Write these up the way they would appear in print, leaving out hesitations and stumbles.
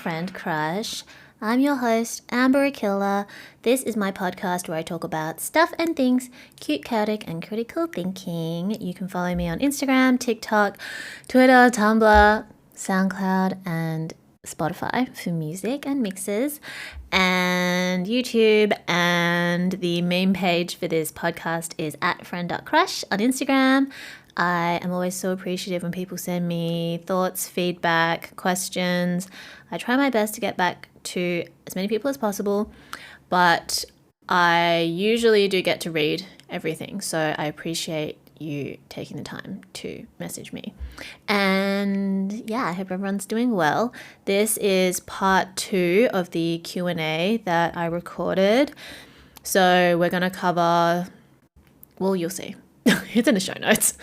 Friend Crush. I'm your host, Amber Akilla. This is my podcast where I talk about stuff and things cute, chaotic, and critical thinking. You can follow me on Instagram, TikTok, Twitter, Tumblr, SoundCloud, and Spotify for music and mixes, and YouTube. And the main page for this podcast is at friend.crush on Instagram. I am always so appreciative when people send me thoughts, feedback, questions. I try my best to get back to as many people as possible, but I usually do get to read everything. So I appreciate you taking the time to message me. And yeah, I hope everyone's doing well. This is part 2 of the Q&A that I recorded. So we're going to cover, well, you'll see. It's in the show notes.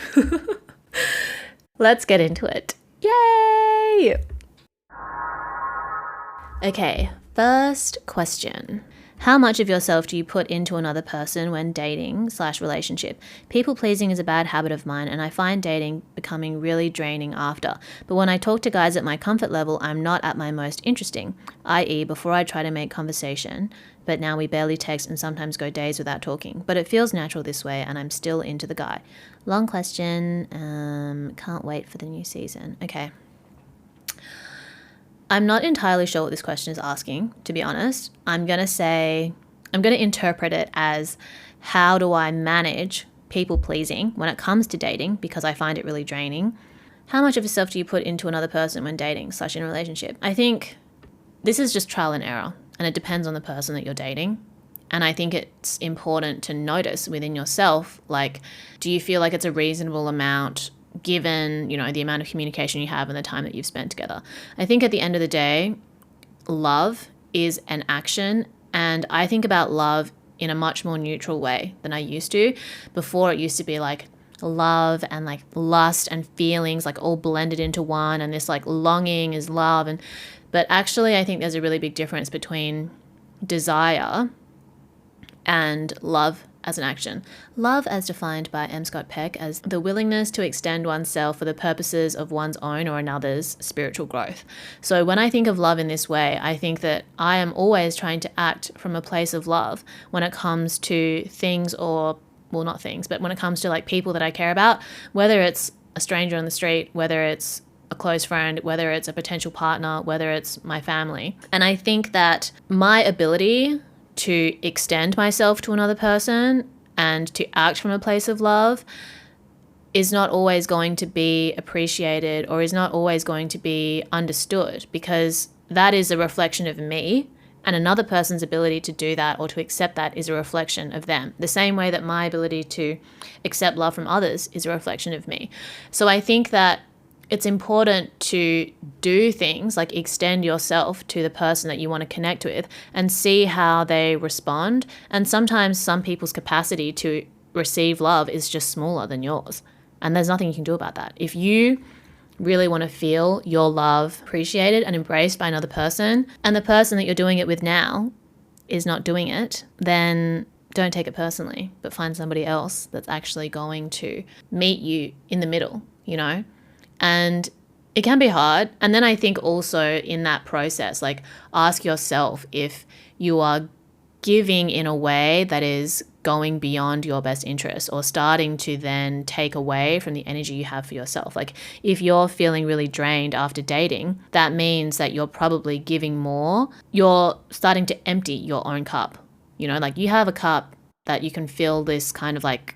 Let's get into it. Yay! Okay, first question. How much of yourself do you put into another person when dating/relationship? People pleasing is a bad habit of mine, and I find dating becoming really draining after. But when I talk to guys at my comfort level, I'm not at my most interesting, i.e. before I try to make conversation. But now we barely text and sometimes go days without talking. But it feels natural this way, and I'm still into the guy. Long question. Can't wait for the new season. Okay. I'm not entirely sure what this question is asking, to be honest. I'm going to interpret it as, how do I manage people pleasing when it comes to dating, because I find it really draining. How much of yourself do you put into another person when dating/in a relationship? I think this is just trial and error, and it depends on the person that you're dating. And I think it's important to notice within yourself, like, do you feel like it's a reasonable amount given, the amount of communication you have and the time that you've spent together? I think at the end of the day, love is an action. And I think about love in a much more neutral way than I used to. Before, it used to be like love and like lust and feelings like all blended into one. And this like longing is love. But actually, I think there's a really big difference between desire and love as an action. Love, as defined by M. Scott Peck, as the willingness to extend oneself for the purposes of one's own or another's spiritual growth. So when I think of love in this way, I think that I am always trying to act from a place of love when it comes to things, or, well, not things, but when it comes to like people that I care about, whether it's a stranger on the street, whether it's a close friend, whether it's a potential partner, whether it's my family. And I think that my ability to extend myself to another person and to act from a place of love is not always going to be appreciated, or is not always going to be understood, because that is a reflection of me, and another person's ability to do that or to accept that is a reflection of them. The same way that my ability to accept love from others is a reflection of me. So I think that it's important to do things like extend yourself to the person that you want to connect with and see how they respond. And sometimes some people's capacity to receive love is just smaller than yours. And there's nothing you can do about that. If you really want to feel your love appreciated and embraced by another person, and the person that you're doing it with now is not doing it, then don't take it personally, but find somebody else that's actually going to meet you in the middle, And it can be hard. And then I think also in that process, like, ask yourself if you are giving in a way that is going beyond your best interest, or starting to then take away from the energy you have for yourself. Like, if you're feeling really drained after dating, that means that you're probably giving more. You're starting to empty your own cup. Like, you have a cup that you can fill this kind of like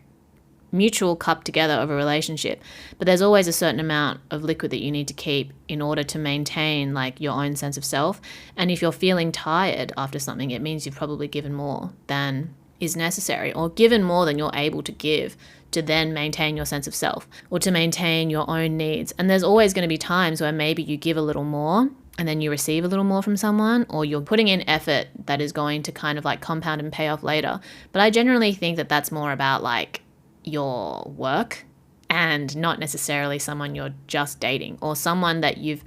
mutual cup together of a relationship, but there's always a certain amount of liquid that you need to keep in order to maintain like your own sense of self. And if you're feeling tired after something, it means you've probably given more than is necessary, or given more than you're able to give to then maintain your sense of self or to maintain your own needs. And there's always going to be times where maybe you give a little more and then you receive a little more from someone, or you're putting in effort that is going to kind of like compound and pay off later. But I generally think that that's more about like your work, and not necessarily someone you're just dating or someone that you've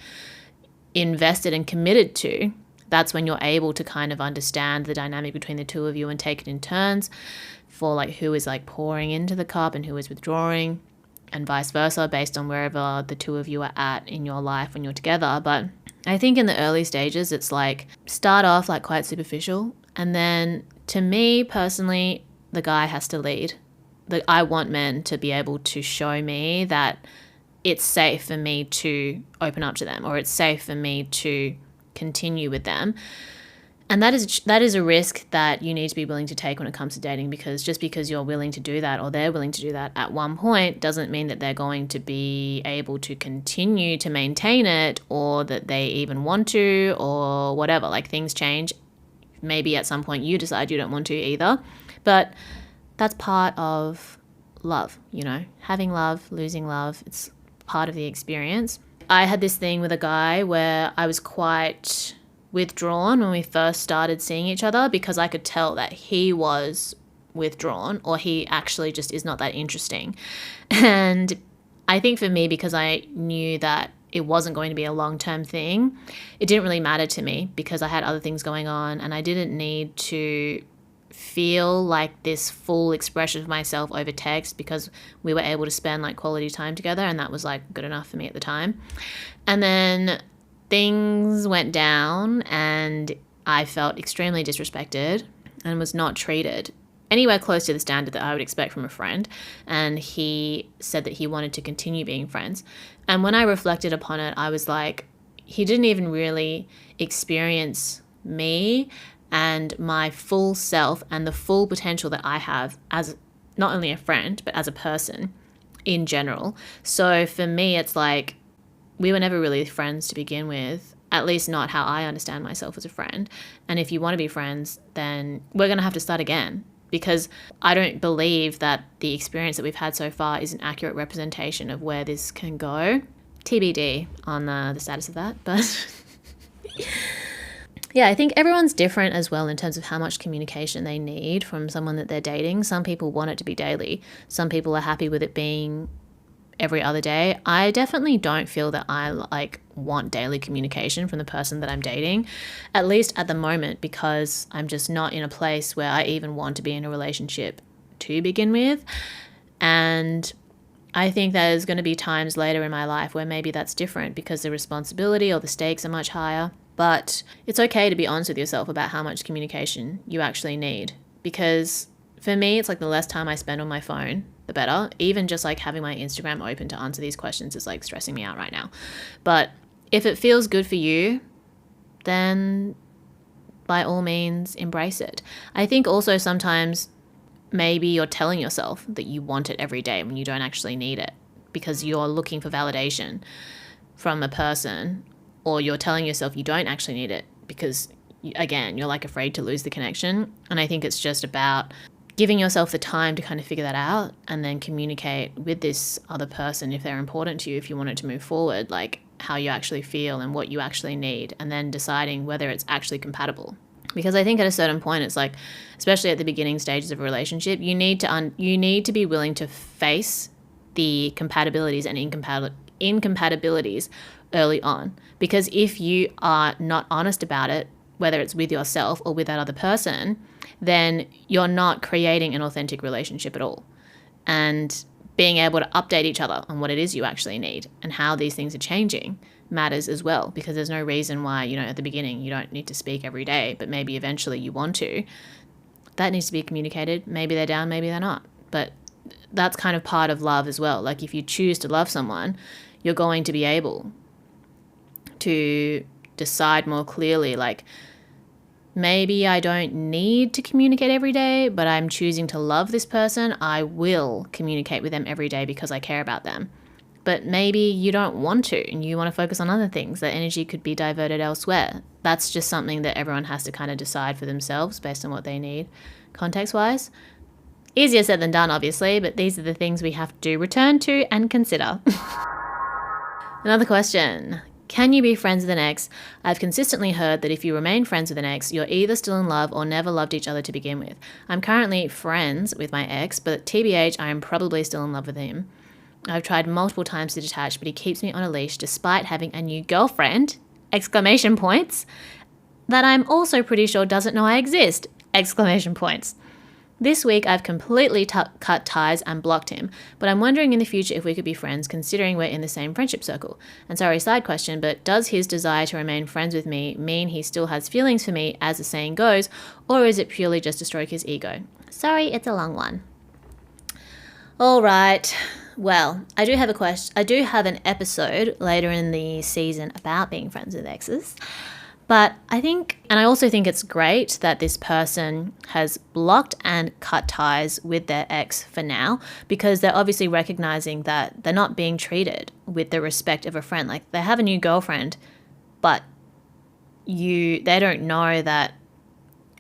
invested and committed to. That's when you're able to kind of understand the dynamic between the two of you and take it in turns for like who is like pouring into the cup and who is withdrawing, and vice versa, based on wherever the two of you are at in your life when you're together. But I think in the early stages, it's like start off like quite superficial. And then to me personally, the guy has to lead. I want men to be able to show me that it's safe for me to open up to them, or it's safe for me to continue with them. And that is a risk that you need to be willing to take when it comes to dating, because just because you're willing to do that or they're willing to do that at one point doesn't mean that they're going to be able to continue to maintain it, or that they even want to, or whatever. Like, things change. Maybe at some point you decide you don't want to either. But that's part of love, having love, losing love. It's part of the experience. I had this thing with a guy where I was quite withdrawn when we first started seeing each other, because I could tell that he was withdrawn, or he actually just is not that interesting. And I think for me, because I knew that it wasn't going to be a long-term thing, it didn't really matter to me because I had other things going on, and I didn't need to feel like this full expression of myself over text, because we were able to spend like quality time together, and that was like good enough for me at the time. And then things went down and I felt extremely disrespected and was not treated anywhere close to the standard that I would expect from a friend. And he said that he wanted to continue being friends. And when I reflected upon it, I was like, he didn't even really experience me and my full self and the full potential that I have as not only a friend, but as a person in general. So for me, it's like, we were never really friends to begin with, at least not how I understand myself as a friend. And if you want to be friends, then we're going to have to start again, because I don't believe that the experience that we've had so far is an accurate representation of where this can go. TBD on the status of that. But yeah, I think everyone's different as well in terms of how much communication they need from someone that they're dating. Some people want it to be daily. Some people are happy with it being every other day. I definitely don't feel that I want daily communication from the person that I'm dating, at least at the moment, because I'm just not in a place where I even want to be in a relationship to begin with. And I think there's going to be times later in my life where maybe that's different, because the responsibility or the stakes are much higher. But it's okay to be honest with yourself about how much communication you actually need, because for me, it's like the less time I spend on my phone, the better. Even just like having my Instagram open to answer these questions is like stressing me out right now. But if it feels good for you, then by all means embrace it. I think also sometimes maybe you're telling yourself that you want it every day when you don't actually need it, because you're looking for validation from a person, or you're telling yourself you don't actually need it because, again, you're like afraid to lose the connection. And I think it's just about giving yourself the time to kind of figure that out, and then communicate with this other person if they're important to you, if you want it to move forward, like how you actually feel and what you actually need, and then deciding whether it's actually compatible. Because I think at a certain point, it's like, especially at the beginning stages of a relationship, you need to be willing to face the compatibilities and incompatibilities early on. Because if you are not honest about it, whether it's with yourself or with that other person, then you're not creating an authentic relationship at all. And being able to update each other on what it is you actually need and how these things are changing matters as well, because there's no reason why, at the beginning you don't need to speak every day, but maybe eventually you want to. That needs to be communicated. Maybe they're down, maybe they're not. But that's kind of part of love as well. Like, if you choose to love someone, you're going to be able to decide more clearly, like, maybe I don't need to communicate every day, but I'm choosing to love this person. I will communicate with them every day because I care about them. But maybe you don't want to, and you want to focus on other things. That energy could be diverted elsewhere. That's just something that everyone has to kind of decide for themselves based on what they need, context-wise. Easier said than done, obviously, but these are the things we have to return to and consider. Another question. Can you be friends with an ex? I've consistently heard that if you remain friends with an ex, you're either still in love or never loved each other to begin with. I'm currently friends with my ex, but TBH, I am probably still in love with him. I've tried multiple times to detach, but he keeps me on a leash despite having a new girlfriend, ! That I'm also pretty sure doesn't know I exist, ! This week, I've completely cut ties and blocked him, but I'm wondering in the future if we could be friends considering we're in the same friendship circle. And sorry, side question, but does his desire to remain friends with me mean he still has feelings for me, as the saying goes, or is it purely just to stroke his ego? Sorry, it's a long one. All right. Well, I do have a question. I do have an episode later in the season about being friends with exes. But I think, and I also think it's great that this person has blocked and cut ties with their ex for now, because they're obviously recognizing that they're not being treated with the respect of a friend. Like, they have a new girlfriend, but they don't know that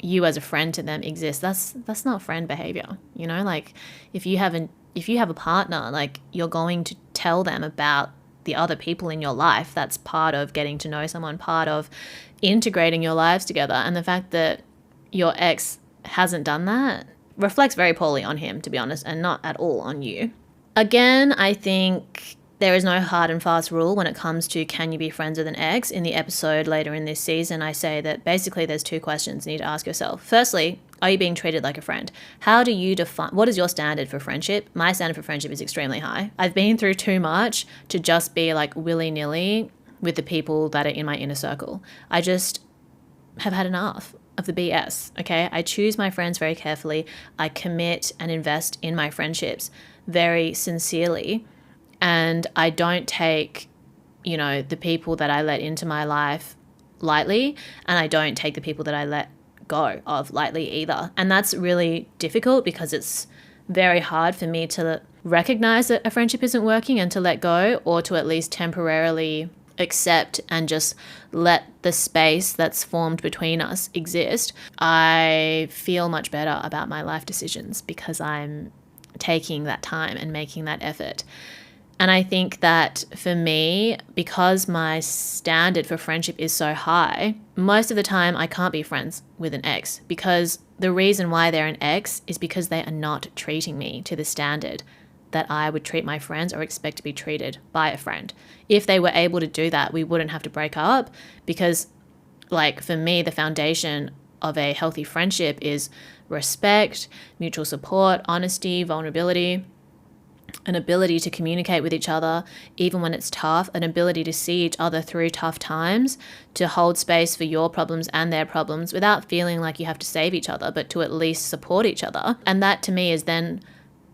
you as a friend to them exist. That's not friend behavior. You know, like if you have a partner, like, you're going to tell them about the other people in your life. That's part of getting to know someone, part of integrating your lives together. And the fact that your ex hasn't done that reflects very poorly on him, to be honest, and not at all on you. Again, I think there is no hard and fast rule when it comes to can you be friends with an ex. In the episode later in this season, I say that basically there's two questions you need to ask yourself. Firstly, are you being treated like a friend? How do you define, what is your standard for friendship? My standard for friendship is extremely high. I've been through too much to just be like willy-nilly with the people that are in my inner circle. I just have had enough of the BS, okay? I choose my friends very carefully. I commit and invest in my friendships very sincerely. And I don't take, the people that I let into my life lightly, and I don't take the people that I let go of lightly either. And that's really difficult because it's very hard for me to recognize that a friendship isn't working and to let go, or to at least temporarily accept and just let the space that's formed between us exist. I feel much better about my life decisions because I'm taking that time and making that effort. And I think that for me, because my standard for friendship is so high, most of the time I can't be friends with an ex, because the reason why they're an ex is because they are not treating me to the standard that I would treat my friends or expect to be treated by a friend. If they were able to do that, we wouldn't have to break up, because, like, for me, the foundation of a healthy friendship is respect, mutual support, honesty, vulnerability, an ability to communicate with each other even when it's tough, an ability to see each other through tough times, to hold space for your problems and their problems without feeling like you have to save each other, but to at least support each other. And that to me is then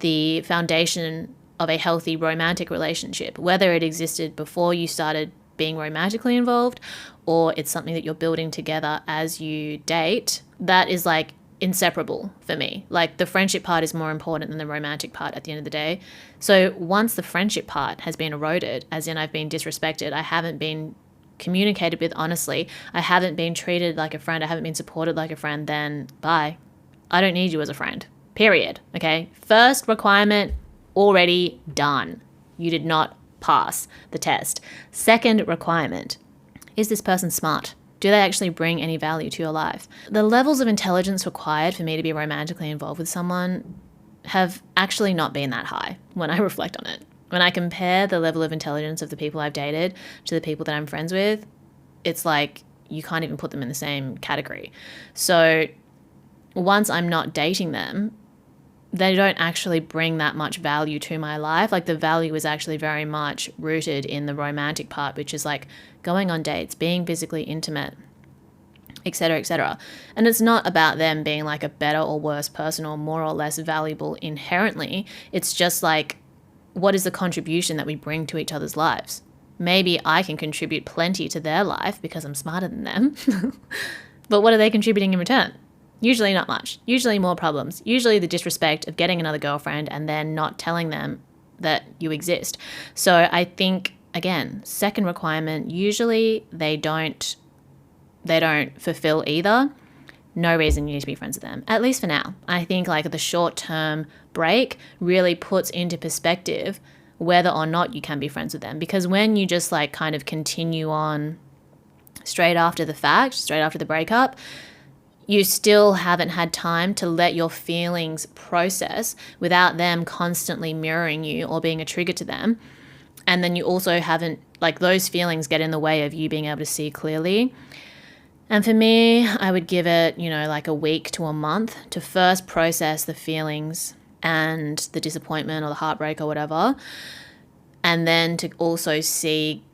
the foundation of a healthy romantic relationship, whether it existed before you started being romantically involved or it's something that you're building together as you date. That is like inseparable for me. Like, the friendship part is more important than the romantic part at the end of the day. So once the friendship part has been eroded, as in I've been disrespected, I haven't been communicated with honestly, I haven't been treated like a friend, I haven't been supported like a friend, then bye. I don't need you as a friend. Period. Okay? First requirement already done. You did not pass the test. Second requirement, is this person smart? Do they actually bring any value to your life? The levels of intelligence required for me to be romantically involved with someone have actually not been that high when I reflect on it. When I compare the level of intelligence of the people I've dated to the people that I'm friends with, it's like you can't even put them in the same category. So once I'm not dating them, they don't actually bring that much value to my life. Like, the value is actually very much rooted in the romantic part, which is like going on dates, being physically intimate, etc., etc. And it's not about them being like a better or worse person or more or less valuable inherently. It's just like, what is the contribution that we bring to each other's lives? Maybe I can contribute plenty to their life because I'm smarter than them. But what are they contributing in return? Usually not much. Usually more problems. Usually the disrespect of getting another girlfriend and then not telling them that you exist. So I think, again, second requirement, usually they don't fulfill either. No reason you need to be friends with them, at least for now. I think like the short-term break really puts into perspective whether or not you can be friends with them. Because when you just like kind of continue on straight after the fact, straight after the breakup, you still haven't had time to let your feelings process without them constantly mirroring you or being a trigger to them. And then you also haven't, like, those feelings get in the way of you being able to see clearly. And for me, I would give it, like a week to a month to first process the feelings and the disappointment or the heartbreak or whatever. And then to also see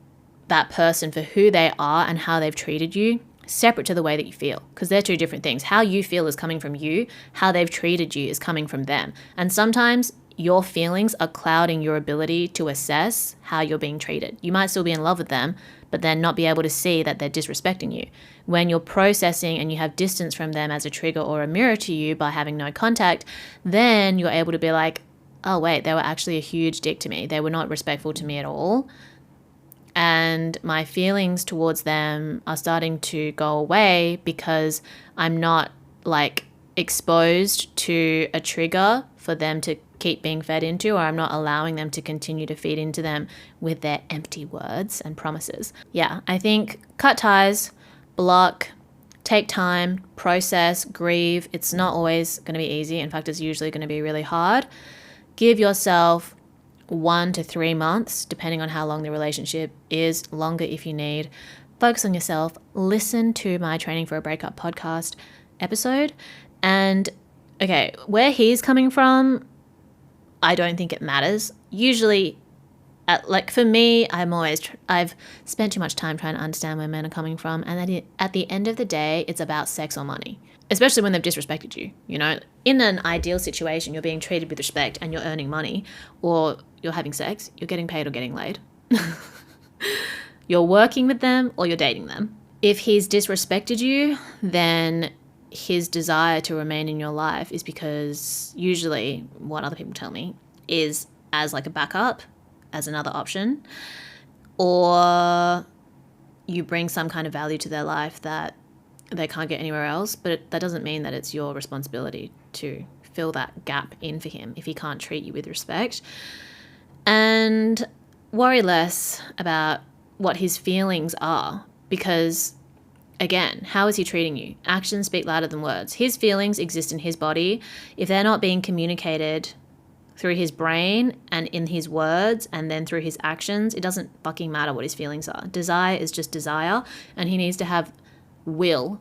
that person for who they are and how they've treated you, separate to the way that you feel, because they're two different things. How you feel is coming from you. How they've treated you is coming from them. And sometimes your feelings are clouding your ability to assess how you're being treated. You might still be in love with them, but then not be able to see that they're disrespecting you. When you're processing and you have distance from them as a trigger or a mirror to you by having no contact, then you're able to be like, oh wait, they were actually a huge dick to me. They were not respectful to me at all. And my feelings towards them are starting to go away because I'm not like exposed to a trigger for them to keep being fed into, or I'm not allowing them to continue to feed into them with their empty words and promises. Yeah, I think cut ties, block, take time, process, grieve. It's not always going to be easy. In fact, it's usually going to be really hard. Give yourself 1 to 3 months, depending on how long the relationship is, longer if you need. Focus on yourself. Listen to my Training for a Breakup podcast episode. And okay, where he's coming from, I don't think it matters. Usually, for me, I've spent too much time trying to understand where men are coming from. And at the end of the day, it's about sex or money. Especially when they've disrespected you, In an ideal situation, you're being treated with respect and you're earning money, or you're having sex, you're getting paid or getting laid. You're working with them or you're dating them. If he's disrespected you, then his desire to remain in your life is because usually what other people tell me is as like a backup, as another option, or you bring some kind of value to their life that they can't get anywhere else, but that doesn't mean that it's your responsibility to fill that gap in for him if he can't treat you with respect. And worry less about what his feelings are, because again, how is he treating you? Actions speak louder than words. His feelings exist in his body. If they're not being communicated through his brain and in his words and then through his actions, it doesn't fucking matter what his feelings are. Desire is just desire, and he needs to have will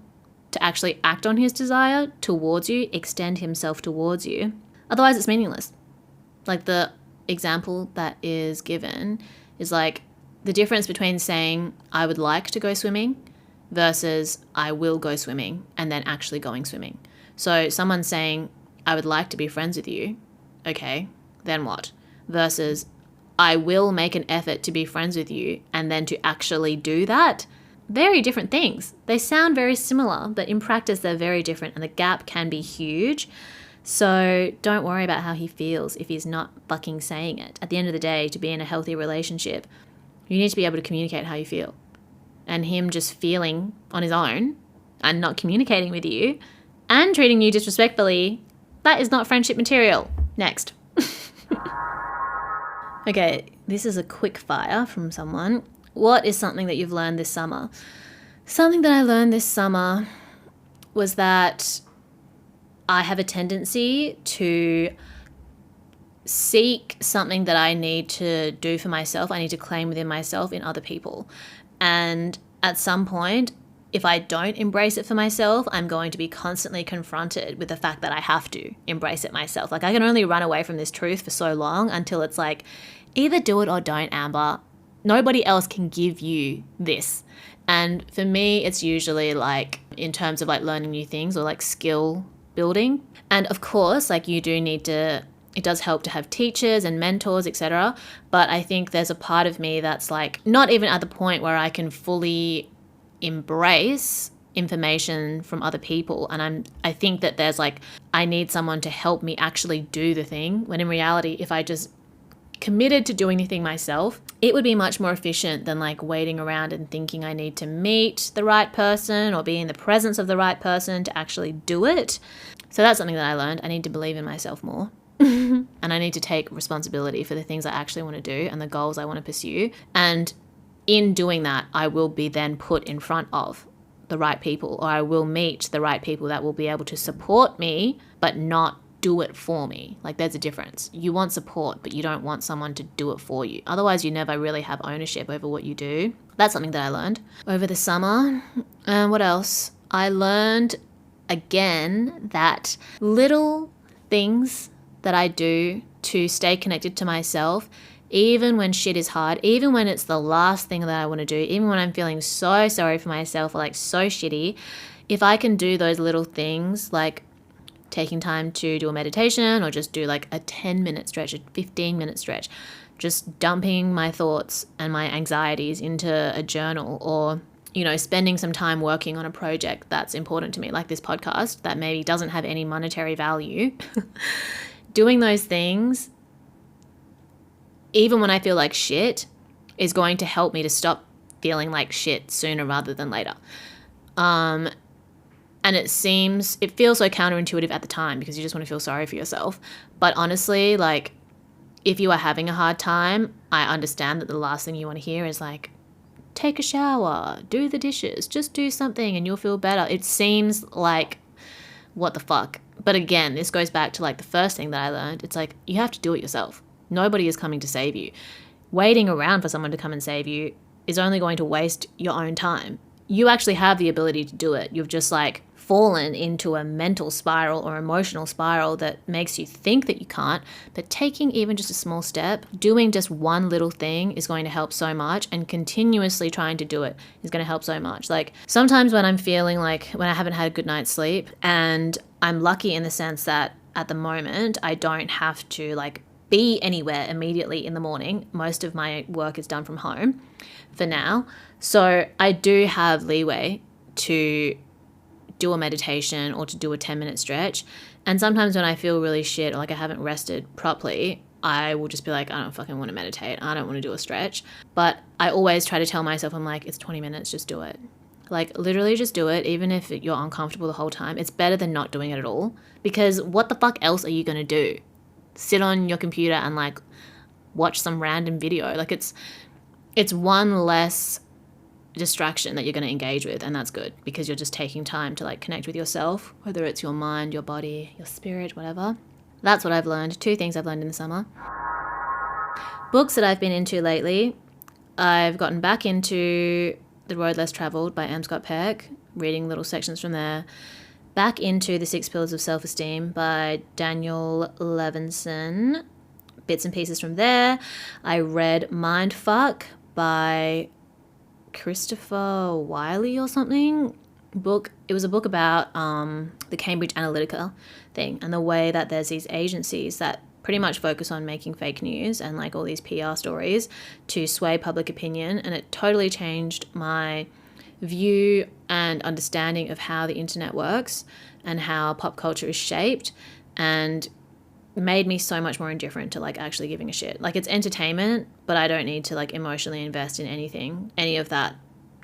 to actually act on his desire towards you, extend himself towards you. Otherwise, it's meaningless. Like the example that is given is like the difference between saying, I would like to go swimming versus I will go swimming and then actually going swimming. So someone saying, I would like to be friends with you. Okay, then what? Versus I will make an effort to be friends with you and then to actually do that. Very different things. They sound very similar, but in practice they're very different and the gap can be huge. So don't worry about how he feels if he's not fucking saying it. At the end of the day, to be in a healthy relationship, you need to be able to communicate how you feel. And him just feeling on his own and not communicating with you and treating you disrespectfully, that is not friendship material. Next. Okay, this is a quick fire from someone. What is something that you've learned this summer? Something that I learned this summer was that I have a tendency to seek something that I need to do for myself. I need to claim within myself in other people. And at some point, if I don't embrace it for myself, I'm going to be constantly confronted with the fact that I have to embrace it myself. Like I can only run away from this truth for so long until it's like, either do it or don't, Amber. Nobody else can give you this. And for me, it's usually like in terms of like learning new things or like skill building. And of course, like you do need to, it does help to have teachers and mentors, etc. But I think there's a part of me that's like not even at the point where I can fully embrace information from other people. And I think that there's like, I need someone to help me actually do the thing. When in reality, if I just committed to doing the thing myself, it would be much more efficient than like waiting around and thinking I need to meet the right person or be in the presence of the right person to actually do it. So that's something that I learned. I need to believe in myself more. And I need to take responsibility for the things I actually want to do and the goals I want to pursue. And in doing that, I will be then put in front of the right people, or I will meet the right people that will be able to support me, but not do it for me. Like there's a difference. You want support, but you don't want someone to do it for you. Otherwise, you never really have ownership over what you do. That's something that I learned over the summer. And what else? I learned again that little things that I do to stay connected to myself, even when shit is hard, even when it's the last thing that I want to do, even when I'm feeling so sorry for myself or like so shitty, if I can do those little things like taking time to do a meditation or just do like a 10-minute stretch, a 15-minute stretch, just dumping my thoughts and my anxieties into a journal, or, you know, spending some time working on a project that's important to me, like this podcast that maybe doesn't have any monetary value. Doing those things, even when I feel like shit, is going to help me to stop feeling like shit sooner rather than later. And it feels so counterintuitive at the time because you just want to feel sorry for yourself. But honestly, like, if you are having a hard time, I understand that the last thing you want to hear is like, take a shower, do the dishes, just do something and you'll feel better. It seems like, what the fuck? But again, this goes back to like the first thing that I learned. It's like, you have to do it yourself. Nobody is coming to save you. Waiting around for someone to come and save you is only going to waste your own time. You actually have the ability to do it. You've just like fallen into a mental spiral or emotional spiral that makes you think that you can't. But taking even just a small step, doing just one little thing is going to help so much, and continuously trying to do it is going to help so much. Like sometimes when I'm feeling like when I haven't had a good night's sleep, and I'm lucky in the sense that at the moment I don't have to like be anywhere immediately in the morning. Most of my work is done from home for now. So I do have leeway to do a meditation or to do a 10-minute stretch. And sometimes when I feel really shit or like I haven't rested properly, I will just be like, I don't fucking want to meditate. I don't want to do a stretch. But I always try to tell myself, I'm like, it's 20 minutes, just do it. Like literally just do it. Even if you're uncomfortable the whole time, it's better than not doing it at all. Because what the fuck else are you going to do? Sit on your computer and like watch some random video. Like it's one less distraction that you're going to engage with, and that's good because you're just taking time to like connect with yourself, whether it's your mind, your body, your spirit, whatever. That's what I've learned. 2 things I've learned in the summer. Books that I've been into lately. I've gotten back into The Road Less Traveled by M. Scott Peck, reading little sections from there. Back into The 6 Pillars of Self-Esteem by Daniel Levinson. Bits and pieces from there. I read Mindfuck by Christopher Wiley or something. It was a book about the Cambridge Analytica thing and the way that there's these agencies that pretty much focus on making fake news and like all these PR stories to sway public opinion. And it totally changed my view and understanding of how the internet works and how pop culture is shaped, and made me so much more indifferent to like actually giving a shit. Like it's entertainment, but I don't need to like emotionally invest in any of that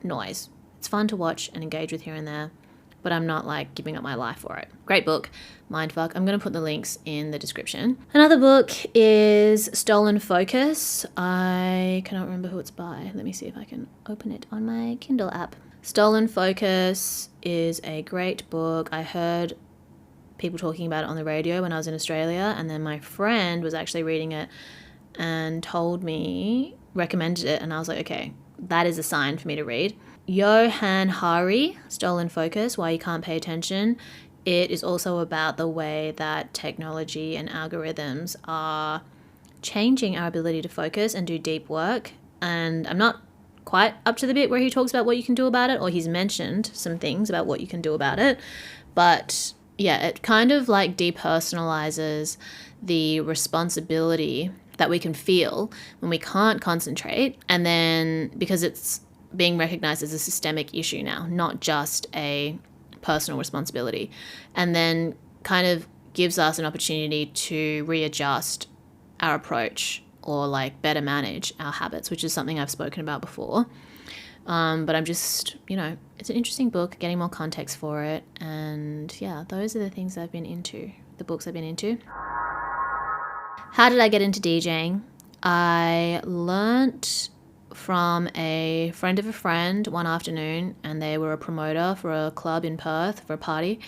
noise. It's fun to watch and engage with here and there, but I'm not like giving up my life for it. Great book, Mindfuck. I'm going to put the links in the description. Another book is Stolen Focus. I cannot remember who it's by. Let me see if I can open it on my Kindle app. Stolen Focus is a great book. I heard people talking about it on the radio when I was in Australia, and then my friend was actually reading it and recommended it, and I was like, okay, that is a sign for me to read. Johann Hari, Stolen Focus, Why You Can't Pay Attention. It is also about the way that technology and algorithms are changing our ability to focus and do deep work, and I'm not quite up to the bit where he talks about what you can do about it, or he's mentioned some things about what you can do about it, but yeah, it kind of like depersonalizes the responsibility that we can feel when we can't concentrate, and then because it's being recognized as a systemic issue now, not just a personal responsibility, and then kind of gives us an opportunity to readjust our approach or like better manage our habits, which is something I've spoken about before. But I'm just, it's an interesting book, getting more context for it. And yeah, those are the things I've been into, the books I've been into. How did I get into DJing? I learnt from a friend of a friend one afternoon, and they were a promoter for a club in Perth for a party.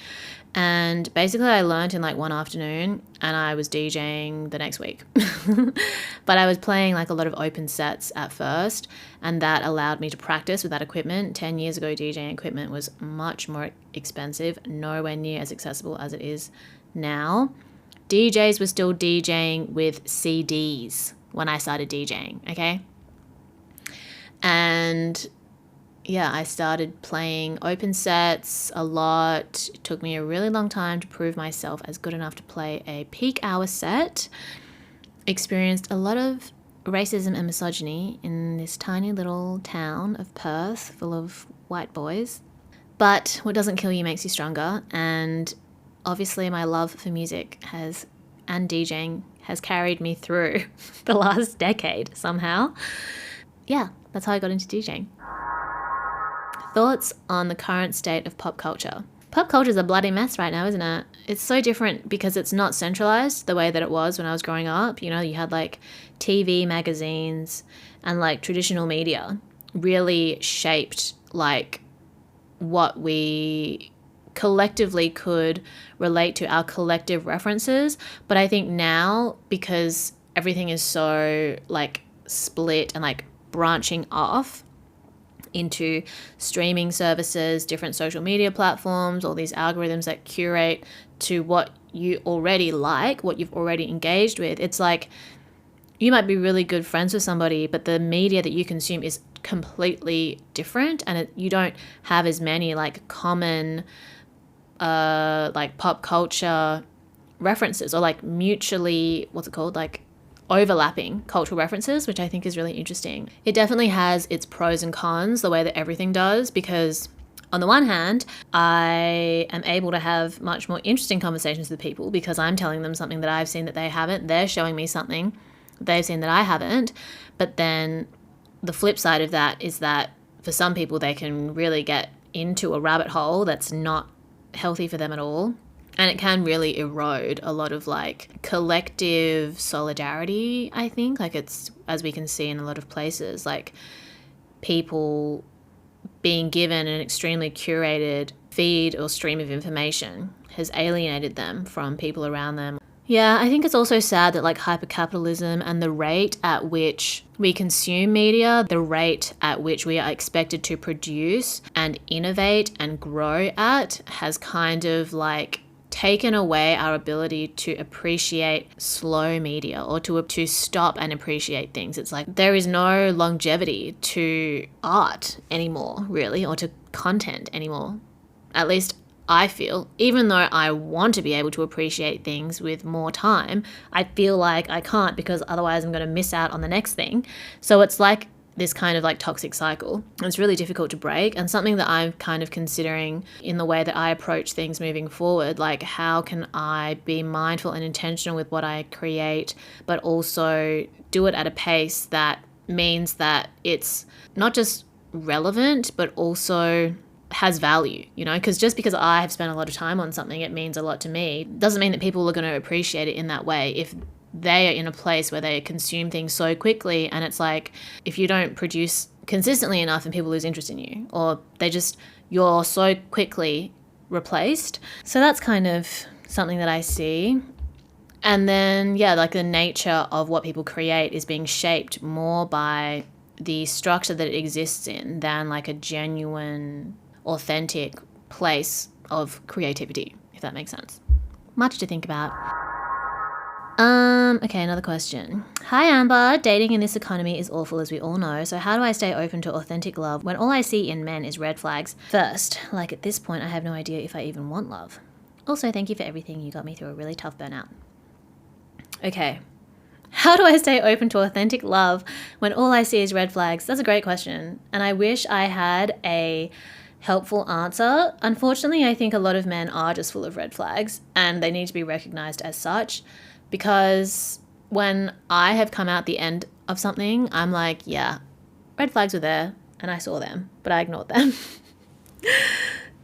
And basically I learned in like one afternoon, and I was DJing the next week. But I was playing like a lot of open sets at first, and that allowed me to practice with that equipment. 10 years ago, DJing equipment was much more expensive, nowhere near as accessible as it is now. DJs were still DJing with CDs when I started DJing, okay? And yeah, I started playing open sets a lot. It took me a really long time to prove myself as good enough to play a peak hour set. Experienced a lot of racism and misogyny in this tiny little town of Perth full of white boys. But what doesn't kill you makes you stronger. And obviously my love for music and DJing has carried me through the last decade somehow. Yeah, that's how I got into DJing. Thoughts on the current state of pop culture? Pop culture is a bloody mess right now, isn't it? It's so different because it's not centralized the way that it was when I was growing up. You know, you had like TV, magazines, and like traditional media really shaped like what we collectively could relate to, our collective references. But I think now, because everything is so like split and like branching off into streaming services, different social media platforms, all these algorithms that curate to what you already like, what you've already engaged with. It's like you might be really good friends with somebody, but the media that you consume is completely different, and you don't have as many like common like pop culture references, or like mutually, like overlapping cultural references, which I think is really interesting. It definitely has its pros and cons, the way that everything does, because on the one hand, I am able to have much more interesting conversations with people because I'm telling them something that I've seen that they haven't. They're showing me something they've seen that I haven't. But then the flip side of that is that for some people, they can really get into a rabbit hole that's not healthy for them at all. And it can really erode a lot of like collective solidarity, I think. Like it's, as we can see in a lot of places, like people being given an extremely curated feed or stream of information has alienated them from people around them. Yeah, I think it's also sad that like hypercapitalism and the rate at which we consume media, the rate at which we are expected to produce and innovate and grow at, has kind of like taken away our ability to appreciate slow media, or to stop and appreciate things. It's like there is no longevity to art anymore, really, or to content anymore. At least I feel, even though I want to be able to appreciate things with more time, I feel like I can't, because otherwise I'm going to miss out on the next thing. So it's like this kind of like toxic cycle. It's really difficult to break, and something that I'm kind of considering in the way that I approach things moving forward. Like, how can I be mindful and intentional with what I create, but also do it at a pace that means that it's not just relevant, but also has value, you know? Because just because I have spent a lot of time on something, it means a lot to me, doesn't mean that people are going to appreciate it in that way. If they are in a place where they consume things so quickly, and it's like, if you don't produce consistently enough, and people lose interest in you, or you're so quickly replaced. So that's kind of something that I see. And then, yeah, like the nature of what people create is being shaped more by the structure that it exists in than like a genuine, authentic place of creativity, if that makes sense. Much to think about. Okay, another question. Hi Amber, dating in this economy is awful, as we all know, so how do I stay open to authentic love when all I see in men is red flags? First, like at this point I have no idea if I even want love. Also, thank you for everything, you got me through a really tough burnout. Okay, how do I stay open to authentic love when all I see is red flags? That's a great question, and I wish I had a helpful answer. Unfortunately, I think a lot of men are just full of red flags, and they need to be recognized as such. Because when I have come out the end of something, I'm like, yeah, red flags were there and I saw them, but I ignored them.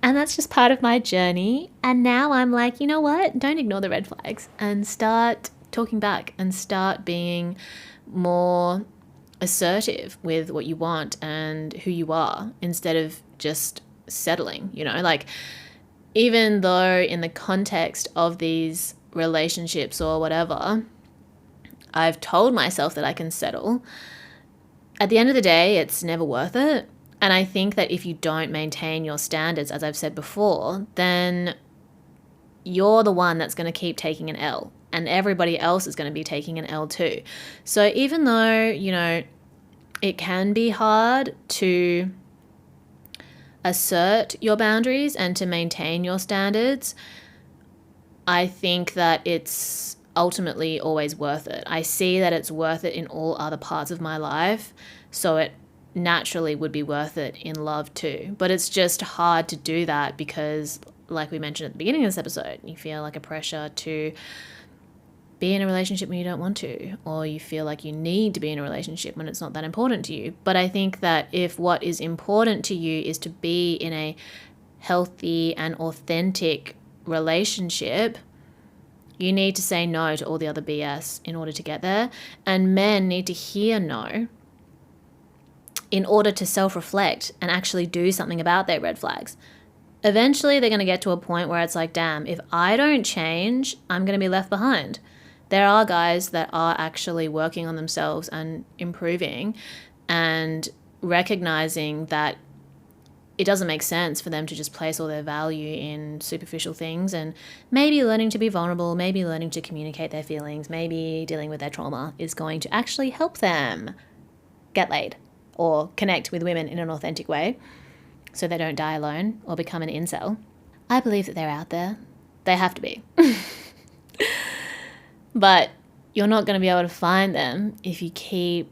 And that's just part of my journey. And now I'm like, you know what? Don't ignore the red flags, and start talking back and start being more assertive with what you want and who you are instead of just settling, like, even though in the context of these relationships or whatever, I've told myself that I can settle, at the end of the day, it's never worth it. And I think that if you don't maintain your standards, as I've said before, then you're the one that's going to keep taking an L, and everybody else is going to be taking an L too. So even though, it can be hard to assert your boundaries and to maintain your standards, I think that it's ultimately always worth it. I see that it's worth it in all other parts of my life, so it naturally would be worth it in love too. But it's just hard to do that because, like we mentioned at the beginning of this episode, you feel like a pressure to be in a relationship when you don't want to, or you feel like you need to be in a relationship when it's not that important to you. But I think that if what is important to you is to be in a healthy and authentic relationship, you need to say no to all the other BS in order to get there. And men need to hear no in order to self-reflect and actually do something about their red flags. Eventually, they're going to get to a point where it's like, damn, if I don't change, I'm going to be left behind. There are guys that are actually working on themselves and improving and recognizing that it doesn't make sense for them to just place all their value in superficial things, and maybe learning to be vulnerable, maybe learning to communicate their feelings, maybe dealing with their trauma is going to actually help them get laid or connect with women in an authentic way so they don't die alone or become an incel. I believe that they're out there. They have to be. But you're not going to be able to find them if you keep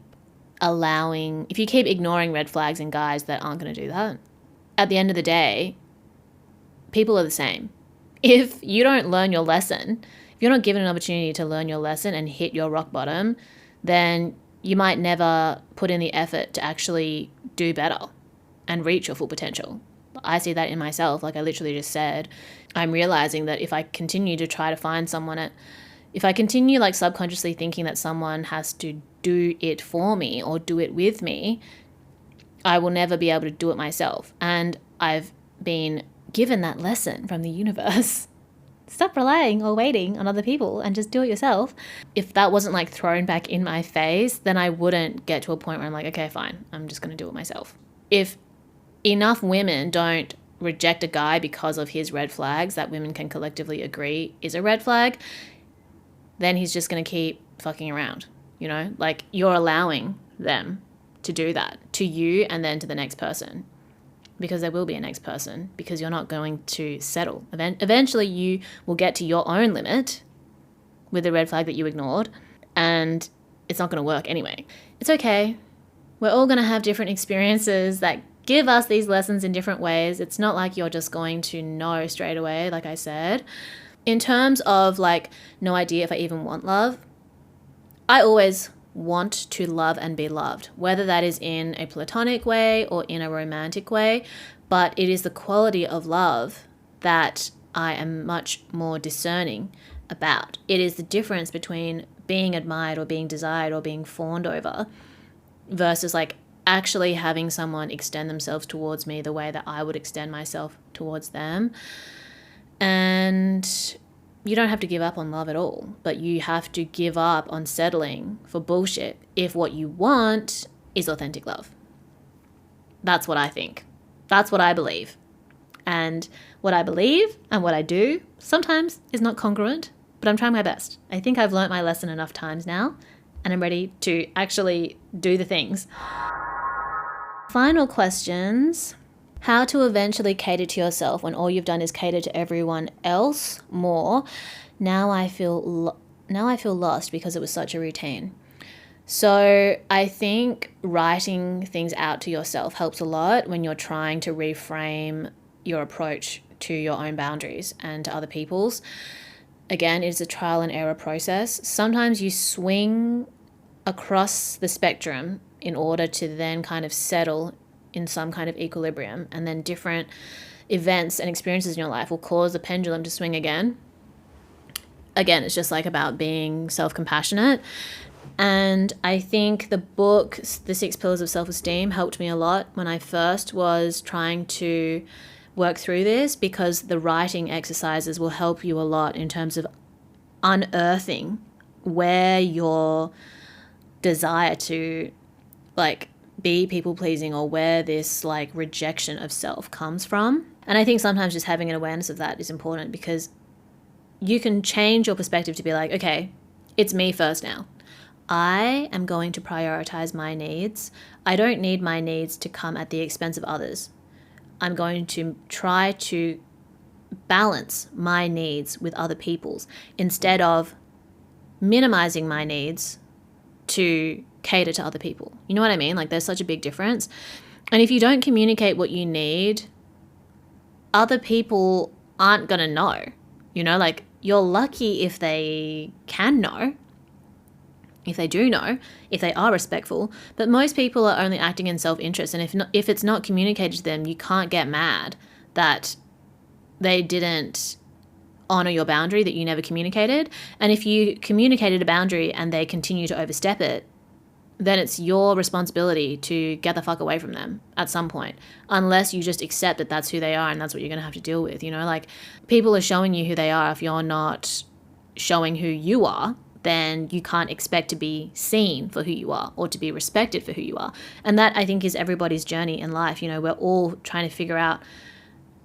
ignoring red flags in guys that aren't going to do that. At the end of the day, people are the same. If you don't learn your lesson, if you're not given an opportunity to learn your lesson and hit your rock bottom, then you might never put in the effort to actually do better and reach your full potential. I see that in myself. Like I literally just said, I'm realizing that if I continue to try to find someone if I continue like subconsciously thinking that someone has to do it for me or do it with me, I will never be able to do it myself. And I've been given that lesson from the universe. Stop relying or waiting on other people and just do it yourself. If that wasn't like thrown back in my face, then I wouldn't get to a point where I'm like, okay, fine, I'm just going to do it myself. If enough women don't reject a guy because of his red flags that women can collectively agree is a red flag, then he's just going to keep fucking around, like you're allowing them to do that to you and then to the next person, because there will be a next person, because you're not going to settle. Eventually you will get to your own limit with the red flag that you ignored, and it's not going to work anyway. It's okay. We're all going to have different experiences that give us these lessons in different ways. It's not like you're just going to know straight away, like I said. In terms of like no idea if I even want love, I always want to love and be loved, whether that is in a platonic way or in a romantic way, but it is the quality of love that I am much more discerning about. It is the difference between being admired or being desired or being fawned over versus like actually having someone extend themselves towards me the way that I would extend myself towards them. And you don't have to give up on love at all, but you have to give up on settling for bullshit if what you want is authentic love. That's what I think. That's what I believe. And what I believe and what I do sometimes is not congruent, but I'm trying my best. I think I've learnt my lesson enough times now, and I'm ready to actually do the things. Final questions. How to eventually cater to yourself when all you've done is cater to everyone else more. Now I feel lost because it was such a routine. So I think writing things out to yourself helps a lot when you're trying to reframe your approach to your own boundaries and to other people's. Again, it's a trial and error process. Sometimes you swing across the spectrum in order to then kind of settle in some kind of equilibrium, and then different events and experiences in your life will cause the pendulum to swing again. Again, it's just like about being self-compassionate And I think the book, The 6 Pillars of Self-Esteem, helped me a lot when I first was trying to work through this, because the writing exercises will help you a lot in terms of unearthing where your desire to like be people pleasing, or where this like rejection of self comes from. And I think sometimes just having an awareness of that is important, because you can change your perspective to be like, okay, it's me first now. I am going to prioritize my needs. I don't need my needs to come at the expense of others. I'm going to try to balance my needs with other people's, instead of minimizing my needs to cater to other people. You know what I mean? Like, there's such a big difference. And if you don't communicate what you need, other people aren't going to know. You know, like, you're lucky if they can know, if they do know, if they are respectful. But most people are only acting in self-interest. And if it's not communicated to them, you can't get mad that they didn't honor your boundary that you never communicated. And if you communicated a boundary and they continue to overstep it, then it's your responsibility to get the fuck away from them at some point, unless you just accept that that's who they are and that's what you're going to have to deal with. You know, like, people are showing you who they are. If you're not showing who you are, then you can't expect to be seen for who you are or to be respected for who you are. And that, I think, is everybody's journey in life. You know, we're all trying to figure out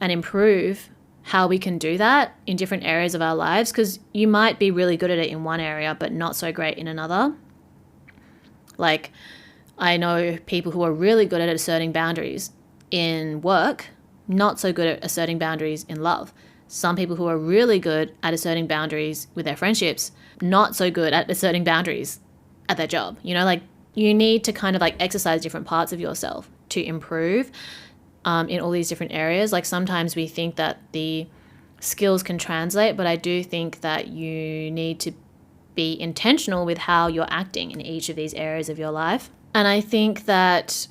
and improve how we can do that in different areas of our lives, because you might be really good at it in one area but not so great in another. Like, I know people who are really good at asserting boundaries in work, not so good at asserting boundaries in love. Some people who are really good at asserting boundaries with their friendships, not so good at asserting boundaries at their job. You know, like, you need to kind of like exercise different parts of yourself to improve in all these different areas. Like, sometimes we think that the skills can translate, but I do think that you need to be intentional with how you're acting in each of these areas of your life. And I think that,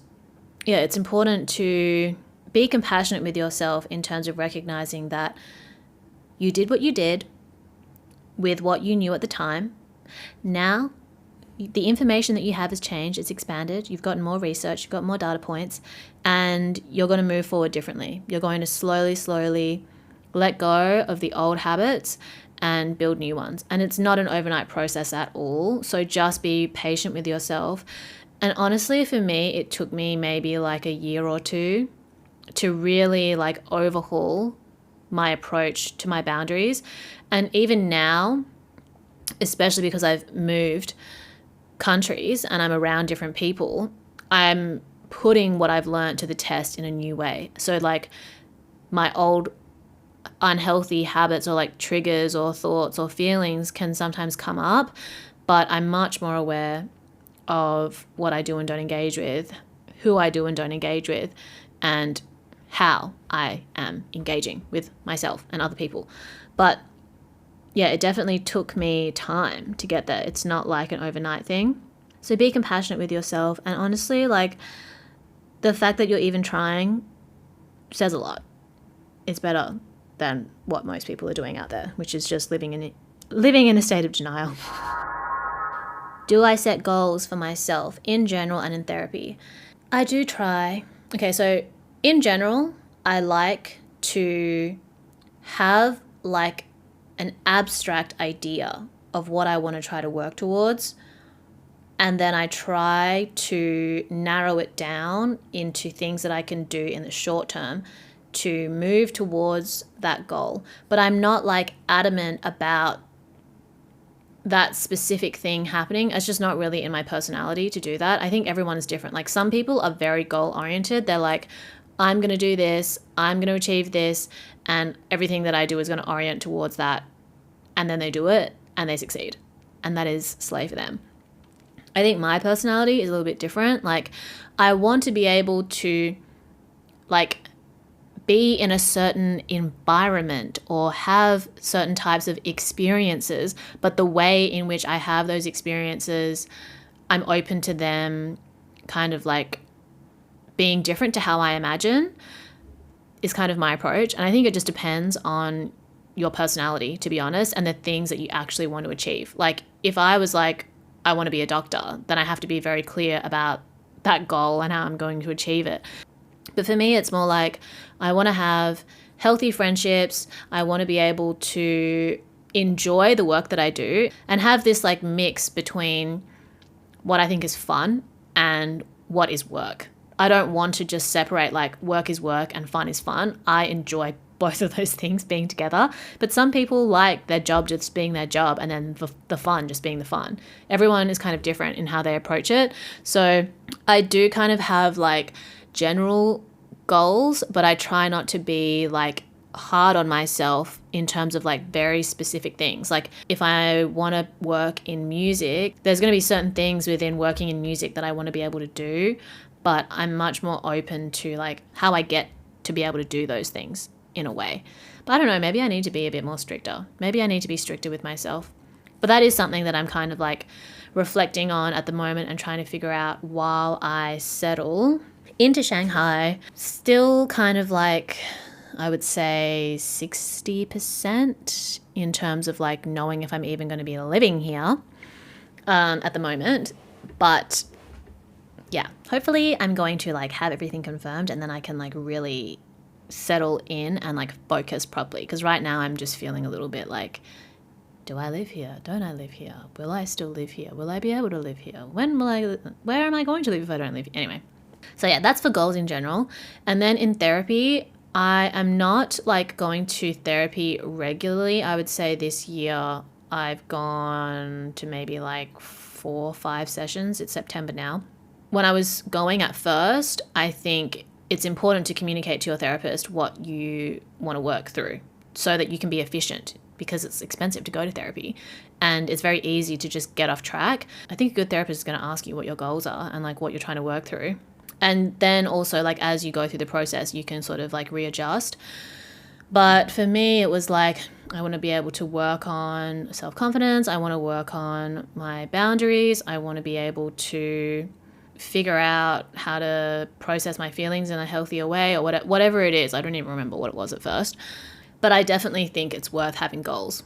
yeah, it's important to be compassionate with yourself in terms of recognizing that you did what you did with what you knew at the time. Now, the information that you have has changed, it's expanded, you've gotten more research, you've got more data points, and you're going to move forward differently. You're going to slowly let go of the old habits and build new ones. And it's not an overnight process at all. So just be patient with yourself. And honestly, for me, it took me maybe like a year or two to really like overhaul my approach to my boundaries. And even now, especially because I've moved countries and I'm around different people, I'm putting what I've learned to the test in a new way. So like, my old unhealthy habits or like triggers or thoughts or feelings can sometimes come up, but I'm much more aware of what I do and don't engage with, who I do and don't engage with, and how I am engaging with myself and other people. But yeah, it definitely took me time to get there. It's not like an overnight thing. So be compassionate with yourself. And honestly, like, the fact that you're even trying says a lot. It's better than what most people are doing out there, which is just living in a state of denial. Do I set goals for myself in general and in therapy? I do try. Okay, so in general, I like to have like an abstract idea of what I want to try to work towards. And then I try to narrow it down into things that I can do in the short term to move towards that goal. But I'm not like adamant about that specific thing happening. It's just not really in my personality to do that. I think everyone is different. Like, some people are very goal oriented. They're like, I'm going to do this, I'm going to achieve this, and everything that I do is going to orient towards that. And then they do it and they succeed. And that is slay for them. I think my personality is a little bit different. Like, I want to be able to like be in a certain environment or have certain types of experiences, but the way in which I have those experiences, I'm open to them kind of like being different to how I imagine, is kind of my approach. And I think it just depends on your personality, to be honest, and the things that you actually want to achieve. Like, if I was like, I want to be a doctor, then I have to be very clear about that goal and how I'm going to achieve it. But for me, it's more like I want to have healthy friendships. I want to be able to enjoy the work that I do and have this like mix between what I think is fun and what is work. I don't want to just separate like work is work and fun is fun. I enjoy both of those things being together. But some people like their job just being their job and then the fun just being the fun. Everyone is kind of different in how they approach it. So I do kind of have like general goals, but I try not to be like hard on myself in terms of like very specific things. Like if I want to work in music, there's going to be certain things within working in music that I want to be able to do, but I'm much more open to like how I get to be able to do those things in a way. But I don't know, maybe I need to be a bit more stricter. Maybe I need to be stricter with myself. But that is something that I'm kind of like reflecting on at the moment and trying to figure out while I settle into Shanghai. Still kind of like, I would say 60% in terms of like knowing if I'm even going to be living here at the moment. But yeah, hopefully I'm going to like have everything confirmed and then I can like really settle in and like focus properly. Because right now I'm just feeling a little bit like, do I live here? Don't I live here? Will I still live here? Will I be able to live here? Where am I going to live if I don't live here? Anyway. So yeah, that's for goals in general. And then in therapy, I am not like going to therapy regularly. I would say this year I've gone to maybe like 4 or 5 sessions. It's September now. When I was going at first, I think it's important to communicate to your therapist what you want to work through so that you can be efficient, because it's expensive to go to therapy and it's very easy to just get off track. I think a good therapist is going to ask you what your goals are and like what you're trying to work through. And then also like as you go through the process, you can sort of like readjust. But for me, it was like, I want to be able to work on self-confidence. I want to work on my boundaries. I want to be able to figure out how to process my feelings in a healthier way, or whatever it is. I don't even remember what it was at first. But I definitely think it's worth having goals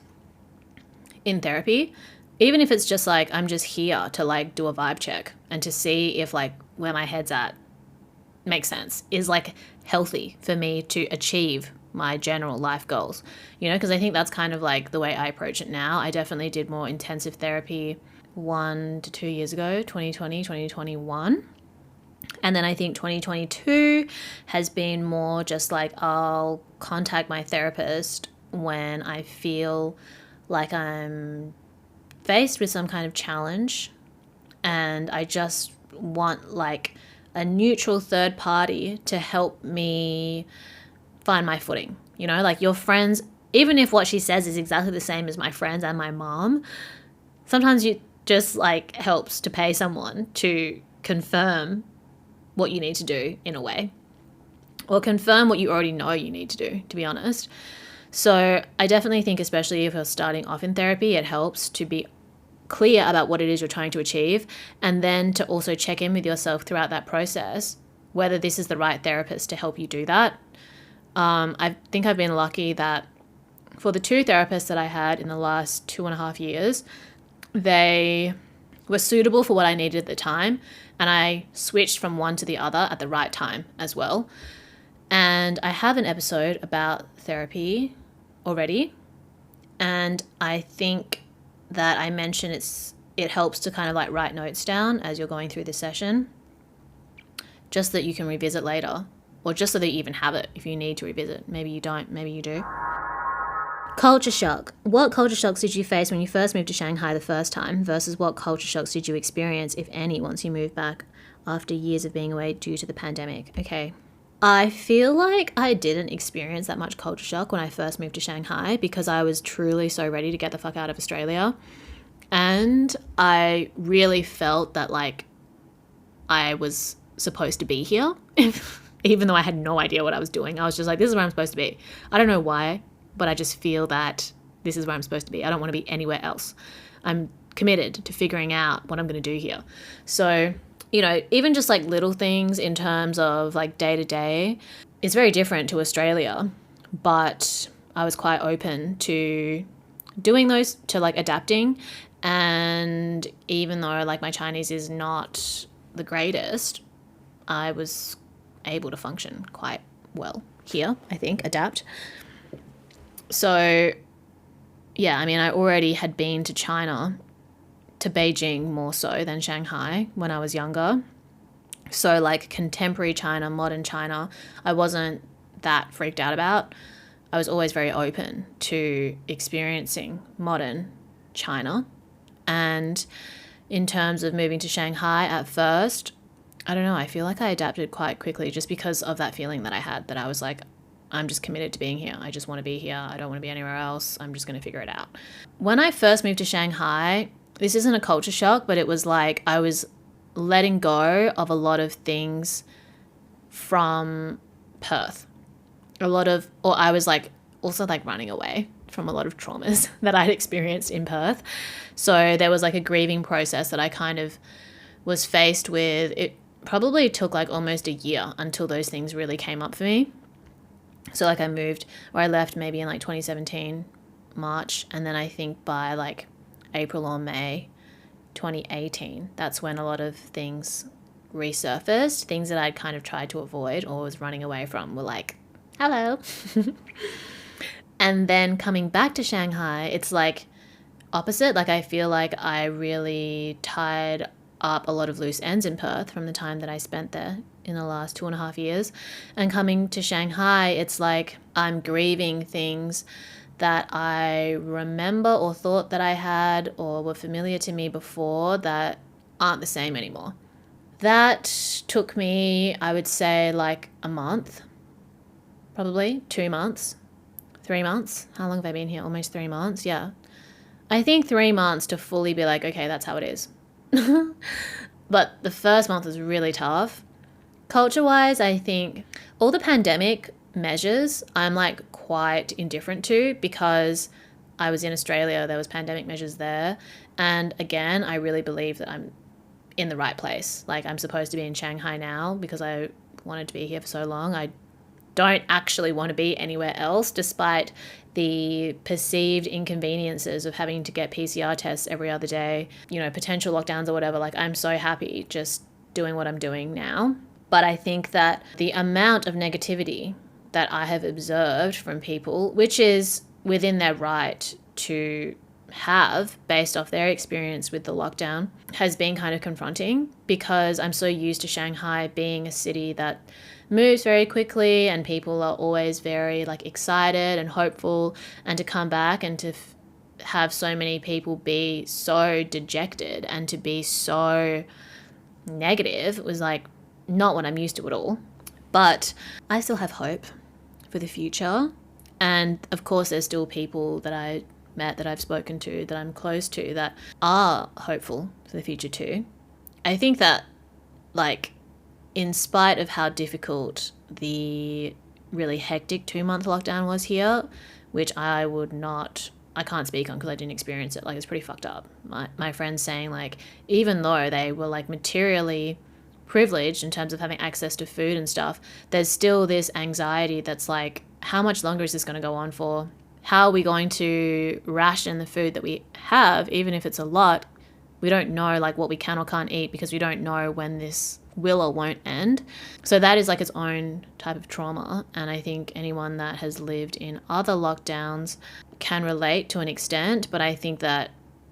in therapy, even if it's just like I'm just here to like do a vibe check and to see if like where my head's at makes sense, is like healthy for me to achieve my general life goals, you know, because I think that's kind of like the way I approach it now. I definitely did more intensive therapy 1 to 2 years ago, 2020, 2021. And then I think 2022 has been more just like I'll contact my therapist when I feel like I'm faced with some kind of challenge and I just want like a neutral third party to help me find my footing. You know, like your friends, even if what she says is exactly the same as my friends and my mom, sometimes you just like helps to pay someone to confirm what you need to do in a way, or confirm what you already know you need to do, to be honest. So I definitely think, especially if you're starting off in therapy, it helps to be clear about what it is you're trying to achieve, and then to also check in with yourself throughout that process, whether this is the right therapist to help you do that. I think I've been lucky that for the 2 therapists that I had in the last 2.5 years, they were suitable for what I needed at the time, and I switched from one to the other at the right time as well. And I have an episode about therapy already, and I think that I mentioned it helps to kind of like write notes down as you're going through the session, just that you can revisit later, or just so that you even have it if you need to revisit. Maybe you don't, maybe you do. Culture shock. What culture shocks did you face when you first moved to Shanghai the first time versus what culture shocks did you experience, if any, once you moved back after years of being away due to the pandemic? Okay. I feel like I didn't experience that much culture shock when I first moved to Shanghai because I was truly so ready to get the fuck out of Australia. And I really felt that like I was supposed to be here, even though I had no idea what I was doing. I was just like, this is where I'm supposed to be. I don't know why, but I just feel that this is where I'm supposed to be. I don't want to be anywhere else. I'm committed to figuring out what I'm going to do here. So, you know, even just like little things in terms of like day to day is very different to Australia, but I was quite open to doing those, to like adapting. And even though like my Chinese is not the greatest, I was able to function quite well here, I think, adapt. So yeah, I mean, I already had been to China, to Beijing more so than Shanghai when I was younger. So like contemporary China, modern China, I wasn't that freaked out about. I was always very open to experiencing modern China. And in terms of moving to Shanghai at first, I don't know, I feel like I adapted quite quickly just because of that feeling that I had, that I was like, I'm just committed to being here. I just want to be here. I don't want to be anywhere else. I'm just going to figure it out. When I first moved to Shanghai, this isn't a culture shock, but it was like I was letting go of a lot of things from Perth. I was like also like running away from a lot of traumas that I'd experienced in Perth. So there was like a grieving process that I kind of was faced with. It probably took like almost a year until those things really came up for me. So like I left maybe in like 2017, March. And then I think by like April or May 2018, that's when a lot of things resurfaced. Things that I'd kind of tried to avoid or was running away from were like, hello. And then coming back to Shanghai, it's like opposite. Like I feel like I really tied up a lot of loose ends in Perth from the time that I spent there in the last 2.5 years. And coming to Shanghai, it's like I'm grieving things that I remember or thought that I had or were familiar to me before that aren't the same anymore. That took me, I would say, like a month, probably 2 months, 3 months. How long have I been here? Almost 3 months. Yeah. I think 3 months to fully be like, okay, that's how it is. But the first month was really tough. Culture-wise, I think all the pandemic measures I'm like quite indifferent to, because I was in Australia, there was pandemic measures there. And again, I really believe that I'm in the right place. Like I'm supposed to be in Shanghai now because I wanted to be here for so long. I don't actually want to be anywhere else, despite the perceived inconveniences of having to get PCR tests every other day, potential lockdowns or whatever. Like I'm so happy just doing what I'm doing now. But I think that the amount of negativity that I have observed from people, which is within their right to have based off their experience with the lockdown, has been kind of confronting, because I'm so used to Shanghai being a city that moves very quickly and people are always very like excited and hopeful, and to come back and to have so many people be so dejected and to be so negative was like not what I'm used to at all. But I still have hope for the future. And of course, there's still people that I met, that I've spoken to, that I'm close to, that are hopeful for the future too. I think that, like, in spite of how difficult the really hectic 2-month lockdown was here, which I can't speak on because I didn't experience it. Like, it's pretty fucked up. My friends saying, like, even though they were like materially privileged in terms of having access to food and stuff, there's still this anxiety that's like, how much longer is this going to go on for? How are we going to ration the food that we have, even if it's a lot? We don't know like what we can or can't eat because we don't know when this will or won't end. So that is like its own type of trauma. And I think anyone that has lived in other lockdowns can relate to an extent. But I think that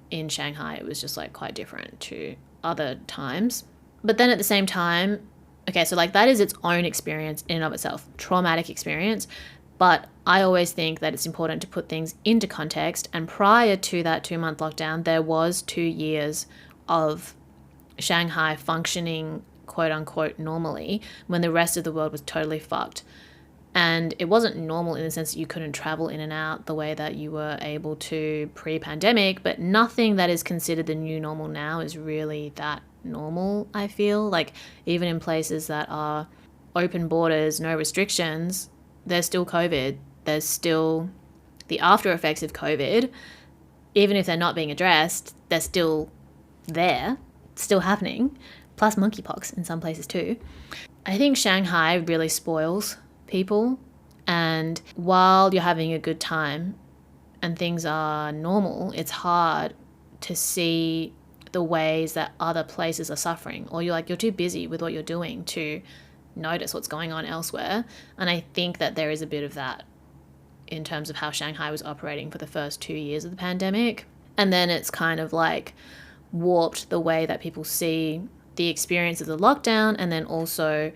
in Shanghai, it was just like quite different to other times. But then at the same time, okay, so like that is its own experience in and of itself, traumatic experience. But I always think that it's important to put things into context. And prior to that 2-month lockdown, there was 2 years of Shanghai functioning, quote unquote, normally, when the rest of the world was totally fucked. And it wasn't normal in the sense that you couldn't travel in and out the way that you were able to pre-pandemic, but nothing that is considered the new normal now is really that normal, I feel. Like, even in places that are open borders, no restrictions, there's still COVID. There's still the after effects of COVID. Even if they're not being addressed, they're still there, still happening, plus monkeypox in some places too. I think Shanghai really spoils people, and while you're having a good time, and things are normal, it's hard to see the ways that other places are suffering, or you're too busy with what you're doing to notice what's going on elsewhere. And I think that there is a bit of that in terms of how Shanghai was operating for the first 2 years of the pandemic. And then it's kind of like warped the way that people see the experience of the lockdown, and then also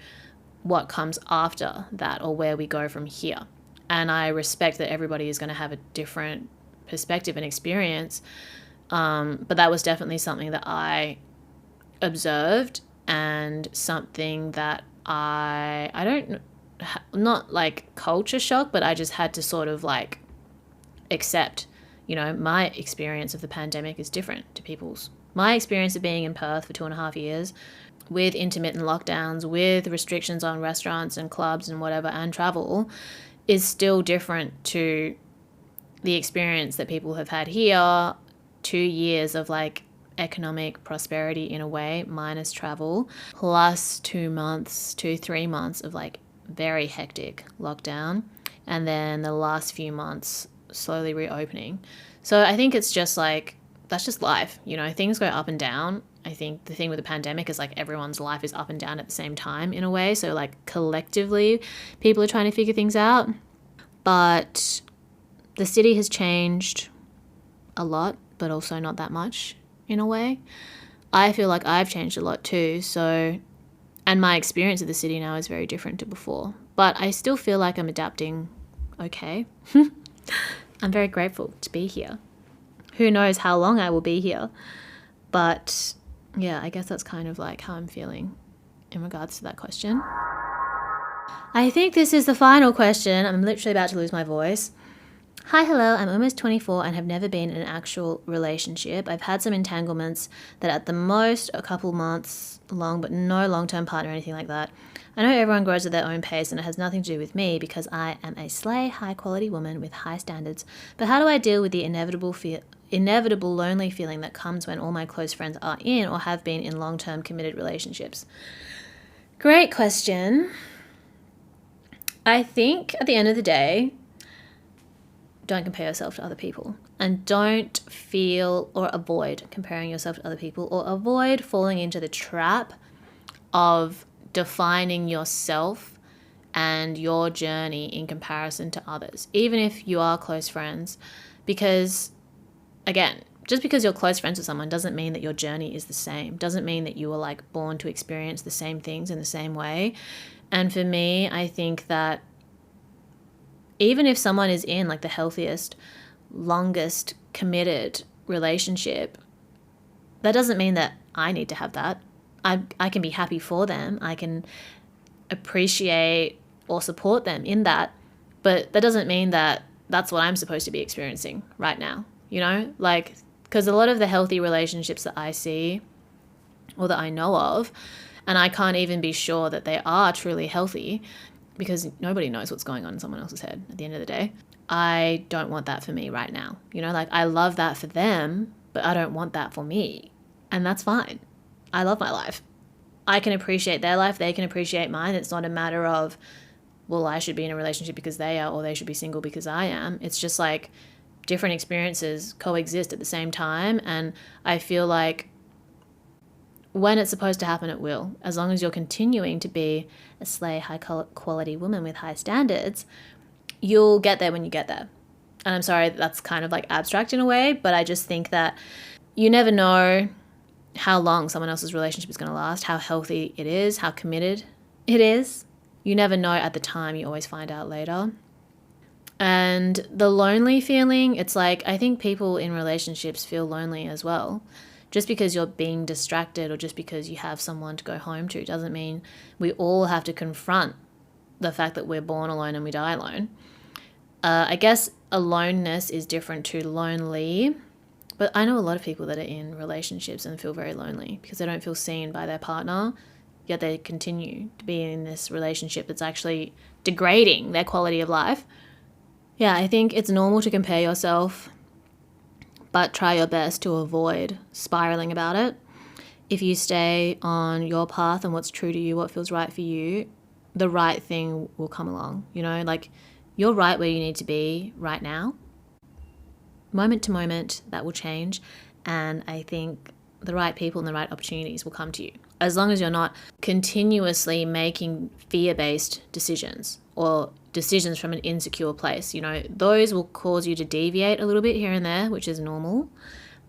what comes after that, or where we go from here. And I respect that everybody is going to have a different perspective and experience. But that was definitely something that I observed, and something that not like culture shock, but I just had to sort of like accept, my experience of the pandemic is different to people's. My experience of being in Perth for 2.5 years with intermittent lockdowns, with restrictions on restaurants and clubs and whatever, and travel, is still different to the experience that people have had here. 2 years of like economic prosperity in a way, minus travel, plus 2 months to 3 months of like very hectic lockdown, and then the last few months slowly reopening. So I think it's just like, that's just life, things go up and down. I think the thing with the pandemic is like everyone's life is up and down at the same time in a way. So like collectively people are trying to figure things out. But the city has changed a lot, but also not that much in a way. I feel like I've changed a lot too. So, and my experience of the city now is very different to before. But I still feel like I'm adapting okay. I'm very grateful to be here. Who knows how long I will be here. But yeah, I guess that's kind of like how I'm feeling in regards to that question. I think this is the final question. I'm literally about to lose my voice. Hi, hello, I'm almost 24 and have never been in an actual relationship. I've had some entanglements that at the most a couple months long, but no long-term partner or anything like that. I know everyone grows at their own pace and it has nothing to do with me because I am a slay, high-quality woman with high standards. But how do I deal with the inevitable lonely feeling that comes when all my close friends are in or have been in long-term committed relationships? Great question. I think at the end of the day, don't compare yourself to other people, and don't feel or avoid comparing yourself to other people, or avoid falling into the trap of defining yourself and your journey in comparison to others, even if you are close friends. Because again, just because you're close friends with someone doesn't mean that your journey is the same, doesn't mean that you were like born to experience the same things in the same way. And for me, I think that even if someone is in like the healthiest, longest committed relationship, that doesn't mean that I need to have that. I can be happy for them. I can appreciate or support them in that. But that doesn't mean that that's what I'm supposed to be experiencing right now, Like, because a lot of the healthy relationships that I see or that I know of, and I can't even be sure that they are truly healthy, because nobody knows what's going on in someone else's head at the end of the day. I don't want that for me right now. Like, I love that for them, but I don't want that for me. And that's fine. I love my life. I can appreciate their life. They can appreciate mine. It's not a matter of, well, I should be in a relationship because they are, or they should be single because I am. It's just like different experiences coexist at the same time. And I feel like when it's supposed to happen, it will. As long as you're continuing to be a slay, high-quality woman with high standards, you'll get there when you get there. And I'm sorry, that's kind of like abstract in a way, but I just think that you never know how long someone else's relationship is going to last, how healthy it is, how committed it is. You never know at the time, you always find out later. And the lonely feeling, it's like, I think people in relationships feel lonely as well. Just because you're being distracted or just because you have someone to go home to doesn't mean we all have to confront the fact that we're born alone and we die alone. I guess aloneness is different to lonely, but I know a lot of people that are in relationships and feel very lonely because they don't feel seen by their partner, yet they continue to be in this relationship that's actually degrading their quality of life. Yeah, I think it's normal to compare yourself, but try your best to avoid spiraling about it. If you stay on your path and what's true to you, what feels right for you, the right thing will come along. Like, you're right where you need to be right now. moment to moment, that will change. And I think the right people and the right opportunities will come to you. As long as you're not continuously making fear-based decisions or decisions from an insecure place. Those will cause you to deviate a little bit here and there, which is normal.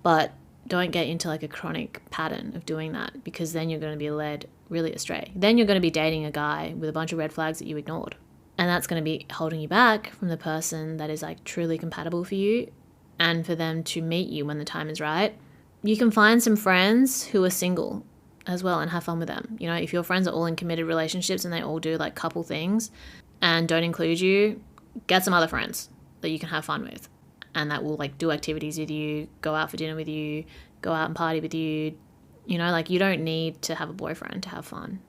But don't get into like a chronic pattern of doing that, because then you're going to be led really astray. Then you're going to be dating a guy with a bunch of red flags that you ignored. And that's going to be holding you back from the person that is like truly compatible for you and for them to meet you when the time is right. You can find some friends who are single as well and have fun with them. If your friends are all in committed relationships and they all do like couple things and don't include you, get some other friends that you can have fun with and that will like do activities with you, go out for dinner with you, go out and party with you. You don't need to have a boyfriend to have fun.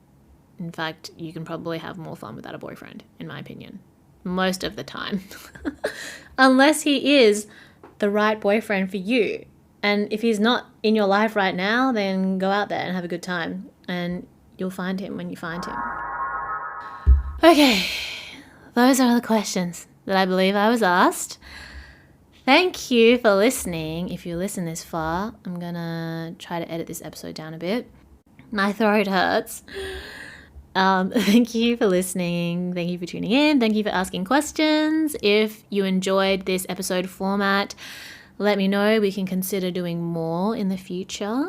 In fact, you can probably have more fun without a boyfriend, in my opinion, most of the time. Unless he is the right boyfriend for you. And if he's not in your life right now, then go out there and have a good time. And you'll find him when you find him. Okay, those are all the questions that I believe I was asked. Thank you for listening. If you listen this far, I'm going to try to edit this episode down a bit. My throat hurts. Thank you for listening. Thank you for tuning in. Thank you for asking questions. If you enjoyed this episode format, let me know. We can consider doing more in the future.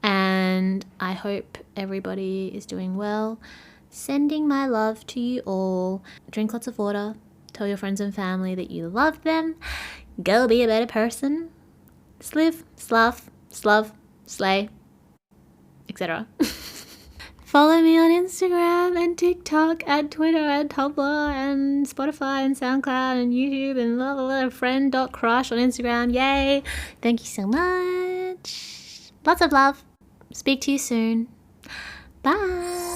And I hope everybody is doing well. Sending my love to you all. Drink lots of water. Tell your friends and family that you love them. Go be a better person. Sliv, slav, slov, slay, etc. Follow me on Instagram and TikTok and Twitter and Tumblr and Spotify and SoundCloud and YouTube and blah, blah, blah. Friend.crush on Instagram. Yay. Thank you so much. Lots of love. Speak to you soon. Bye.